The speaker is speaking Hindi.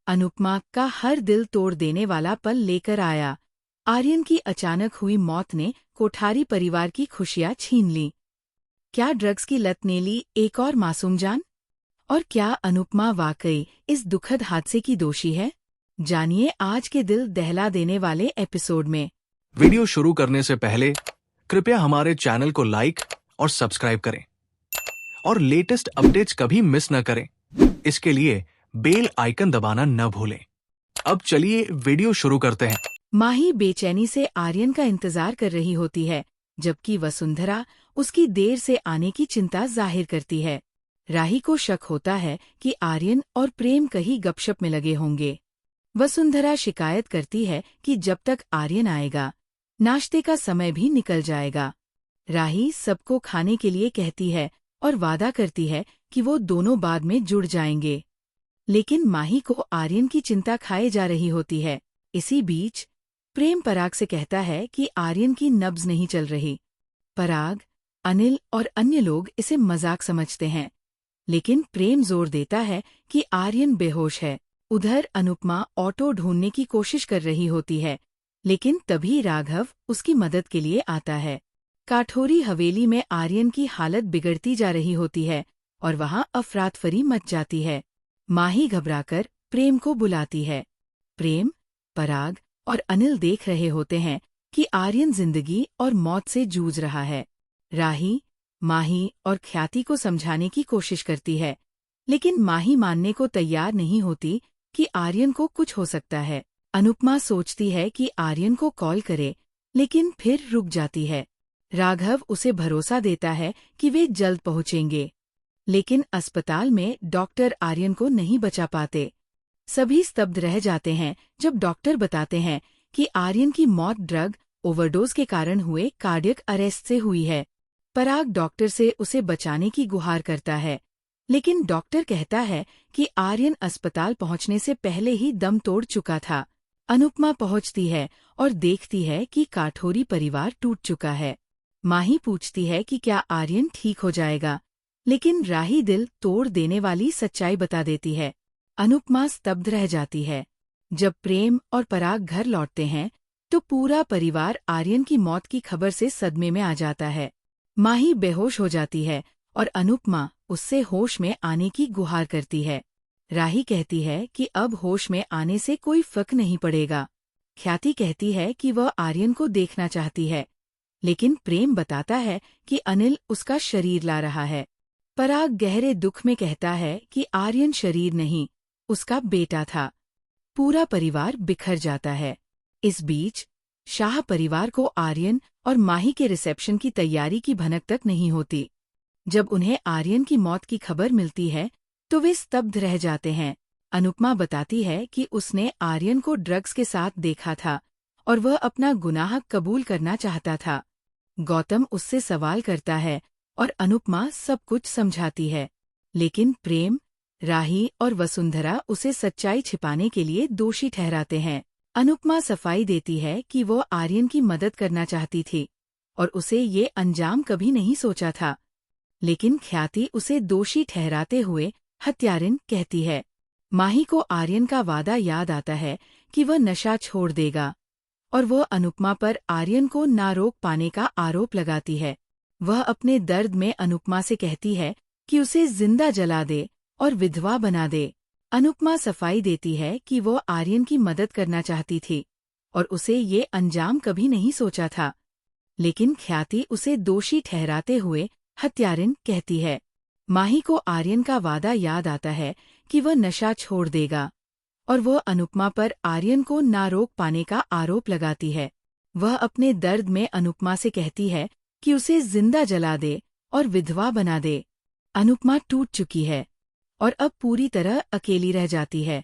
अनुपमा का हर दिल तोड़ देने वाला पल लेकर आया। आर्यन की अचानक हुई मौत ने कोठारी परिवार की खुशियां छीन ली। क्या ड्रग्स की लत ने ली एक और मासूम जान? और क्या अनुपमा वाकई इस दुखद हादसे की दोषी है? जानिए आज के दिल दहला देने वाले एपिसोड में। वीडियो शुरू करने से पहले कृपया हमारे चैनल को लाइक और सब्सक्राइब करें और लेटेस्ट अपडेट्स कभी मिस न करें। इसके लिए बेल आइकन दबाना न भूलें। अब चलिए वीडियो शुरू करते हैं। माही बेचैनी से आर्यन का इंतजार कर रही होती है, जबकि वसुंधरा उसकी देर से आने की चिंता जाहिर करती है। राही को शक होता है कि आर्यन और प्रेम कहीं गपशप में लगे होंगे। वसुंधरा शिकायत करती है कि जब तक आर्यन आएगा, नाश्ते का समय भी निकल जाएगा। राही सबको खाने के लिए कहती है और वादा करती है कि वो दोनों बाद में जुड़ जाएंगे। लेकिन माही को आर्यन की चिंता खाए जा रही होती है। इसी बीच प्रेम पराग से कहता है कि आर्यन की नब्ज नहीं चल रही। पराग, अनिल और अन्य लोग इसे मजाक समझते हैं, लेकिन प्रेम जोर देता है कि आर्यन बेहोश है। उधर अनुपमा ऑटो ढूंढने की कोशिश कर रही होती है, लेकिन तभी राघव उसकी मदद के लिए आता है। काठोरी हवेली में आर्यन की हालत बिगड़ती जा रही होती है और वहां अफरातफरी मच जाती है। माही घबराकर प्रेम को बुलाती है। प्रेम, पराग और अनिल देख रहे होते हैं कि आर्यन जिंदगी और मौत से जूझ रहा है। राही, माही और ख्याति को समझाने की कोशिश करती है, लेकिन माही मानने को तैयार नहीं होती कि आर्यन को कुछ हो सकता है। अनुपमा सोचती है कि आर्यन को कॉल करे, लेकिन फिर रुक जाती है। राघव उसे भरोसा देता है कि वे जल्द पहुंचेंगे, लेकिन अस्पताल में डॉक्टर आर्यन को नहीं बचा पाते। सभी स्तब्ध रह जाते हैं जब डॉक्टर बताते हैं कि आर्यन की मौत ड्रग ओवरडोज के कारण हुए कार्डियक अरेस्ट से हुई है। पराग डॉक्टर से उसे बचाने की गुहार करता है, लेकिन डॉक्टर कहता है कि आर्यन अस्पताल पहुंचने से पहले ही दम तोड़ चुका था। अनुपमा पहुंचती है और देखती है कि काठोरी परिवार टूट चुका है। माही पूछती है कि क्या आर्यन ठीक हो जाएगा, लेकिन राही दिल तोड़ देने वाली सच्चाई बता देती है। अनुपमा स्तब्ध रह जाती है। जब प्रेम और पराग घर लौटते हैं, तो पूरा परिवार आर्यन की मौत की खबर से सदमे में आ जाता है। माही बेहोश हो जाती है और अनुपमा उससे होश में आने की गुहार करती है। राही कहती है कि अब होश में आने से कोई फर्क नहीं पड़ेगा। ख्याति कहती है कि वह आर्यन को देखना चाहती है, लेकिन प्रेम बताता है कि अनिल उसका शरीर ला रहा है। पराग गहरे दुख में कहता है कि आर्यन शरीर नहीं, उसका बेटा था। पूरा परिवार बिखर जाता है। इस बीच शाह परिवार को आर्यन और माही के रिसेप्शन की तैयारी की भनक तक नहीं होती। जब उन्हें आर्यन की मौत की खबर मिलती है, तो वे स्तब्ध रह जाते हैं। अनुपमा बताती है कि उसने आर्यन को ड्रग्स के साथ देखा था और वह अपना गुनाह कबूल करना चाहता था। गौतम उससे सवाल करता है और अनुपमा सब कुछ समझाती है, लेकिन प्रेम, राही और वसुंधरा उसे सच्चाई छिपाने के लिए दोषी ठहराते हैं। अनुपमा सफाई देती है कि वो आर्यन की मदद करना चाहती थी और उसे ये अंजाम कभी नहीं सोचा था, लेकिन ख्याति उसे दोषी ठहराते हुए हत्यारिन कहती है। माही को आर्यन का वादा याद आता है कि वह नशा छोड़ देगा, और वह अनुपमा पर आर्यन को ना रोक पाने का आरोप लगाती है। वह अपने दर्द में अनुपमा से कहती है कि उसे जिंदा जला दे और विधवा बना दे। अनुपमा सफाई देती है कि वो आर्यन की मदद करना चाहती थी और उसे ये अंजाम कभी नहीं सोचा था, लेकिन ख्याति उसे दोषी ठहराते हुए हत्यारिन कहती है। माही को आर्यन का वादा याद आता है कि वह नशा छोड़ देगा, और वह अनुपमा पर आर्यन को ना रोक पाने का आरोप लगाती है। वह अपने दर्द में अनुपमा से कहती है कि उसे जिंदा जला दे और विधवा बना दे। अनुपमा टूट चुकी है और अब पूरी तरह अकेली रह जाती है।